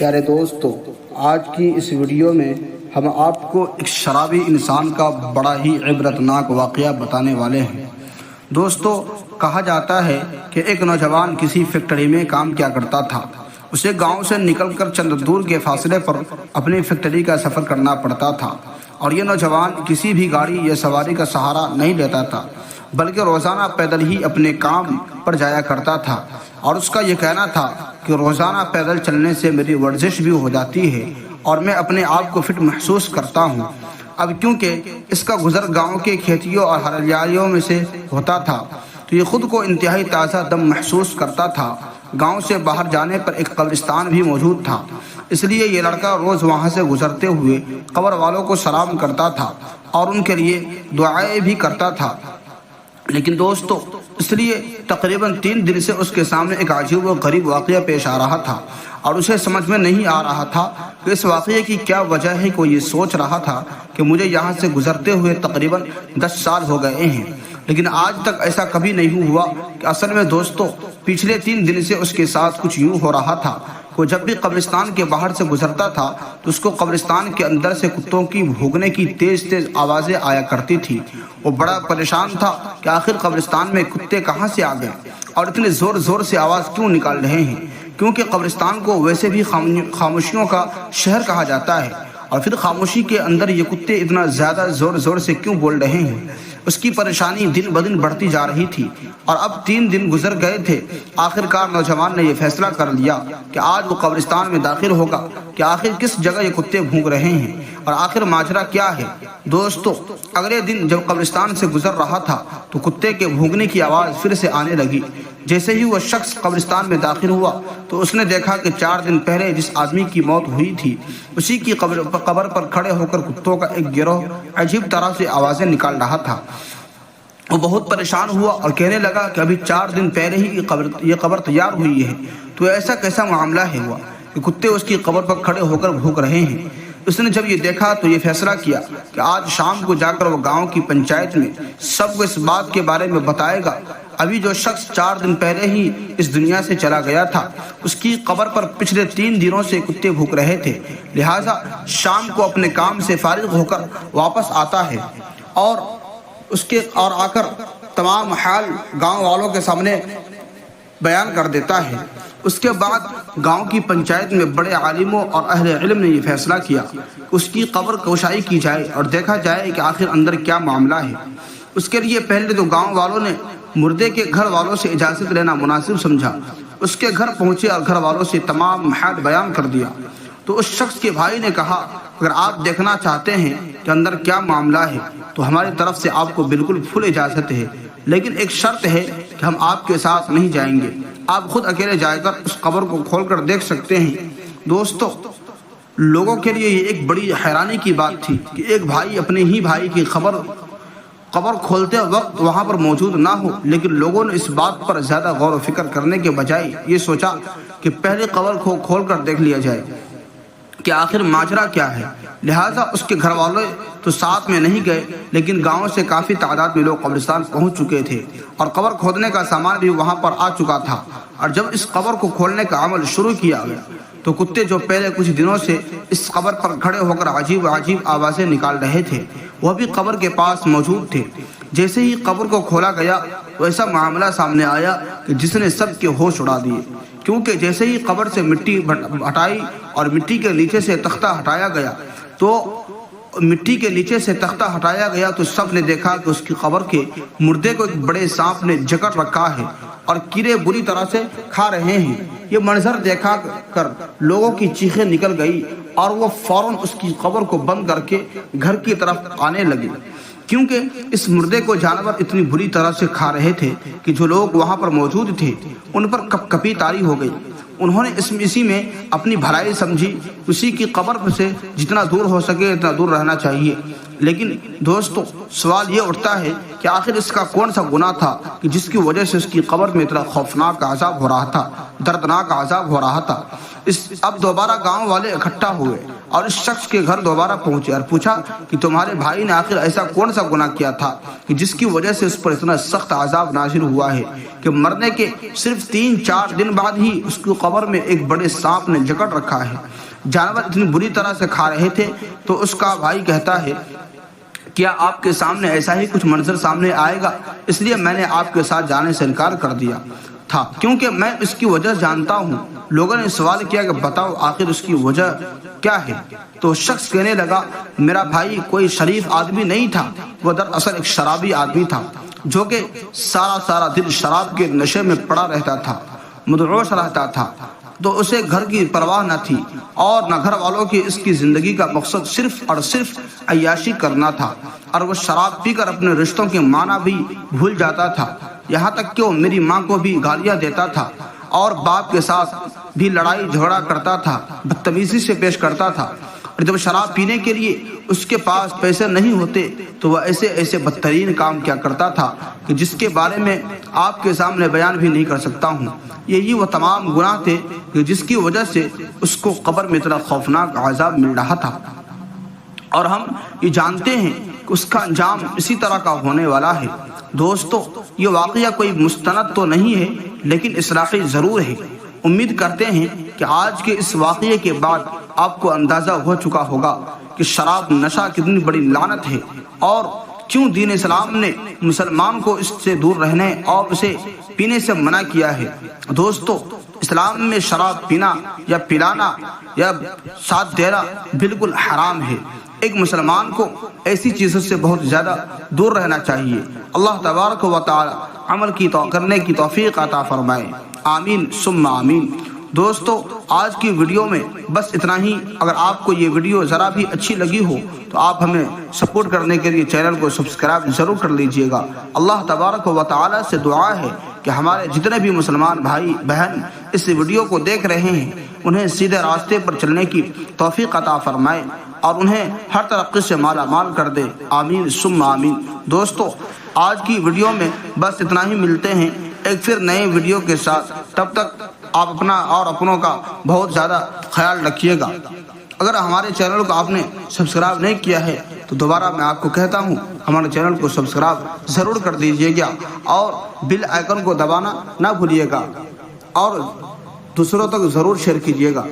پیارے دوستو، آج کی اس ویڈیو میں ہم آپ کو ایک شرابی انسان کا بڑا ہی عبرتناک واقعہ بتانے والے ہیں۔ دوستو، کہا جاتا ہے کہ ایک نوجوان کسی فیکٹری میں کام کیا کرتا تھا۔ اسے گاؤں سے نکل کر چند دور کے فاصلے پر اپنی فیکٹری کا سفر کرنا پڑتا تھا، اور یہ نوجوان کسی بھی گاڑی یا سواری کا سہارا نہیں لیتا تھا، بلکہ روزانہ پیدل ہی اپنے کام پر جایا کرتا تھا۔ اور اس کا یہ کہنا تھا کہ روزانہ پیدل چلنے سے میری ورزش بھی ہو جاتی ہے اور میں اپنے آپ کو فٹ محسوس کرتا ہوں۔ اب کیونکہ اس کا گزر گاؤں کے کھیتیوں اور ہریالیوں میں سے ہوتا تھا، تو یہ خود کو انتہائی تازہ دم محسوس کرتا تھا۔ گاؤں سے باہر جانے پر ایک قبرستان بھی موجود تھا، اس لیے یہ لڑکا روز وہاں سے گزرتے ہوئے قبر والوں کو سلام کرتا تھا اور ان کے لیے دعائیں بھی کرتا تھا۔ لیکن دوستو، اس لیے تقریباً 3 دن سے اس کے سامنے ایک عجیب و غریب واقعہ پیش آ رہا تھا، اور اسے سمجھ میں نہیں آ رہا تھا کہ اس واقعے کی کیا وجہ ہے۔ کہ وہ یہ سوچ رہا تھا کہ مجھے یہاں سے گزرتے ہوئے تقریباً 10 سال ہو گئے ہیں، لیکن آج تک ایسا کبھی نہیں ہوا۔ کہ اصل میں دوستو، پچھلے 3 دن سے اس کے ساتھ کچھ یوں ہو رہا تھا کہ جب بھی قبرستان کے باہر سے گزرتا تھا تو اس کو قبرستان کے اندر سے کتوں کی بھونکنے کی تیز تیز آوازیں آیا کرتی تھی۔ وہ بڑا پریشان تھا کہ آخر قبرستان میں کتے کہاں سے آ گئے اور اتنے زور زور سے آواز کیوں نکال رہے ہیں، کیونکہ قبرستان کو ویسے بھی خاموشیوں کا شہر کہا جاتا ہے، اور پھر خاموشی کے اندر یہ کتے اتنا زیادہ زور زور سے کیوں بول رہے ہیں۔ اس کی پریشانی دن بدن بڑھتی جا رہی تھی، اور اب 3 دن گزر گئے تھے۔ آخرکار نوجوان نے یہ فیصلہ کر لیا کہ آج وہ قبرستان میں داخل ہوگا کہ آخر کس جگہ یہ کتے بھونک رہے ہیں اور آخر ماجرا کیا ہے۔ دوستو، اگلے دن جب قبرستان سے گزر رہا تھا تو کتے کے بھونکنے کی آواز پھر سے آنے لگی۔ جیسے ہی وہ شخص قبرستان میں داخل ہوا تو اس نے دیکھا کہ 4 دن پہلے جس آدمی کی موت ہوئی تھی، اسی کی قبر پر کھڑے ہو کر کتوں کا ایک گروہ عجیب طرح سے آوازیں نکال رہا تھا۔ وہ بہت پریشان ہوا اور کہنے لگا کہ ابھی 4 دن پہلے ہی یہ قبر تیار ہوئی ہے، تو ایسا کیسا معاملہ ہے ہوا کہ کتے اس کی قبر پر کھڑے ہو کر بھونک رہے ہیں۔ اس نے جب یہ دیکھا تو یہ فیصلہ کیا کہ آج شام کو جا کر وہ گاؤں کی پنچایت میں سب کو اس بات کے بارے میں بتائے گا۔ ابھی جو شخص 4 دن پہلے ہی اس دنیا سے چلا گیا تھا، اس کی قبر پر پچھلے 3 دنوں سے کتے بھونک رہے تھے، لہٰذا شام کو اپنے کام سے فارغ ہو کر واپس آتا ہے اور آ کر تمام حال گاؤں والوں کے سامنے بیان کر دیتا ہے۔ اس کے بعد گاؤں کی پنچایت میں بڑے عالموں اور اہل علم نے یہ فیصلہ کیا کہ اس کی قبر کوشائی کی جائے اور دیکھا جائے کہ آخر اندر کیا معاملہ ہے۔ اس کے لیے پہلے تو گاؤں والوں نے مردے کے گھر والوں سے اجازت لینا مناسب سمجھا۔ اس کے گھر پہنچے اور گھر والوں سے تمام حال بیان کر دیا۔ تو اس شخص کے بھائی نے کہا، اگر آپ دیکھنا چاہتے ہیں کہ اندر کیا معاملہ ہے تو ہماری طرف سے آپ کو بالکل فل اجازت ہے، لیکن ایک شرط ہے کہ ہم آپ کے ساتھ نہیں جائیں گے، آپ خود اکیلے جا کر اس قبر کو کھول کر دیکھ سکتے ہیں۔ دوستو، لوگوں کے لیے یہ ایک بڑی حیرانی کی بات تھی کہ ایک بھائی اپنے ہی بھائی کی قبر کھولتے وقت وہاں پر موجود نہ ہو، لیکن لوگوں نے اس بات پر زیادہ غور و فکر کرنے کے بجائے یہ سوچا کہ پہلے قبر کو کھول کر دیکھ لیا جائے کہ آخر ماجرا کیا ہے۔ لہٰذا اس کے گھر والے تو ساتھ میں نہیں گئے، لیکن گاؤں سے کافی تعداد میں لوگ قبرستان پہنچ چکے تھے اور قبر کھودنے کا سامان بھی وہاں پر آ چکا تھا۔ اور جب اس قبر کو کھولنے کا عمل شروع کیا گیا تو کتے جو پہلے کچھ دنوں سے اس قبر پر کھڑے ہو کر عجیب آوازیں نکال رہے تھے، وہ بھی قبر کے پاس موجود تھے۔ جیسے ہی قبر کو کھولا گیا تو ایسا معاملہ سامنے آیا کہ جس نے سب کے ہوش اڑا دیے، کیونکہ جیسے ہی قبر سے مٹی ہٹائی اور مٹی کے نیچے سے تختہ ہٹایا گیا تو سب نے دیکھا کہ اس کی قبر کے مردے کو ایک بڑے سانپ نے جکڑ رکھا ہے اور کیڑے بری طرح سے کھا رہے ہیں۔ یہ منظر دیکھا کر لوگوں کی چیخیں نکل گئی اور وہ فوراً اس کی قبر کو بند کر کے گھر کی طرف آنے لگے، کیونکہ اس مردے کو جانور اتنی بری طرح سے کھا رہے تھے کہ جو لوگ وہاں پر موجود تھے ان پر کپ کپی طاری ہو گئی۔ انہوں نے اسی میں اپنی بھلائی سمجھی، اسی کی قبر سے جتنا دور ہو سکے اتنا دور رہنا چاہیے۔ لیکن دوستو، سوال یہ اٹھتا ہے کہ آخر اس کا کون سا گناہ تھا کہ جس کی وجہ سے اس کی قبر میں اتنا خوفناک عذاب ہو رہا تھا، دردناک عذاب ہو رہا تھا۔ اب دوبارہ گاؤں والے اکٹھا ہوئے اور اس شخص کے گھر دوبارہ پہنچے اور پوچھا کہ تمہارے بھائی نے آخر ایسا کون سا گناہ کیا تھا کہ جس کی وجہ سے اس پر اتنا سخت عذاب نازل ہوا ہے کہ مرنے کے صرف 3-4 دن بعد ہی اس کی قبر میں ایک بڑے سانپ نے جکڑ رکھا ہے۔ جانور اتنی بری طرح سے کھا رہے تھے تو اس کا بھائی کہتا ہے کیا آپ کے سامنے ایسا ہی کچھ منظر سامنے آئے گا؟ اس لیے میں نے آپ کے ساتھ جانے سے انکار کر دیا تھا کیونکہ میں اس کی وجہ جانتا ہوں۔ لوگوں نے سوال کیا کہ بتاؤ آخر اس کی وجہ کیا ہے؟ تو شخص کہنے لگا میرا بھائی کوئی شریف آدمی نہیں تھا، وہ دراصل ایک شرابی آدمی تھا جو کہ سارا دن شراب کے نشے میں پڑا رہتا تھا، مدعوش رہتا تھا۔ تو اسے گھر کی پرواہ نہ تھی اور نہ گھر والوں کی۔ اس کی زندگی کا مقصد صرف اور صرف عیاشی کرنا تھا اور وہ شراب پی کر اپنے رشتوں کے معنی بھی بھول جاتا تھا، یہاں تک کہ وہ میری ماں کو بھی گالیاں دیتا تھا اور باپ کے ساتھ بھی لڑائی جھگڑا کرتا تھا، بدتمیزی سے پیش کرتا تھا۔ اور جب شراب پینے کے لیے اس کے پاس پیسے نہیں ہوتے تو وہ ایسے بدترین کام کیا کرتا تھا کہ جس کے بارے میں آپ کے سامنے بیان بھی نہیں کر سکتا ہوں۔ یہی وہ تمام گناہ تھے کہ جس کی وجہ سے اس کو قبر میں اتنا خوفناک عذاب مل رہا تھا، اور ہم یہ جانتے ہیں کہ اس کا انجام اسی طرح کا ہونے والا ہے۔ دوستو، یہ واقعہ کوئی مستند تو نہیں ہے لیکن اصلاحی ضرور ہے۔ امید کرتے ہیں کہ آج کے اس واقعے کے بعد آپ کو اندازہ ہو چکا ہوگا کہ شراب نشہ کتنی بڑی لعنت ہے اور کیوں دین اسلام نے مسلمان کو اس سے دور رہنے اور اسے پینے سے منع کیا ہے۔ دوستو، اسلام میں شراب پینا یا پلانا یا ساتھ دینا بالکل حرام ہے۔ ایک مسلمان کو ایسی چیزوں سے بہت زیادہ دور رہنا چاہیے۔ اللہ تبارک و تعالی عمل کرنے کی توفیق عطا فرمائے، آمین ثم آمین۔ دوستو، آج کی ویڈیو میں بس اتنا ہی۔ اگر آپ کو یہ ویڈیو ذرا بھی اچھی لگی ہو تو آپ ہمیں سپورٹ کرنے کے لیے چینل کو سبسکرائب ضرور کر لیجئے گا۔ اللہ تبارک و تعالی سے دعا ہے کہ ہمارے جتنے بھی مسلمان بھائی بہن اس ویڈیو کو دیکھ رہے ہیں انہیں سیدھے راستے پر چلنے کی توفیق عطا فرمائے اور انہیں ہر ترقی سے مالا مال کر دے، آمین ثم آمین۔ دوستو، آج کی ویڈیو میں بس اتنا ہی۔ ملتے ہیں ایک پھر نئے ویڈیو کے ساتھ، تب تک آپ اپنا اور اپنوں کا بہت زیادہ خیال رکھیے گا۔ اگر ہمارے چینل کو آپ نے سبسکرائب نہیں کیا ہے تو دوبارہ میں آپ کو کہتا ہوں ہمارے چینل کو سبسکرائب ضرور کر دیجئے گا اور بیل آئیکن کو دبانا نہ بھولیے گا اور دوسروں تک ضرور شیئر کیجئے گا۔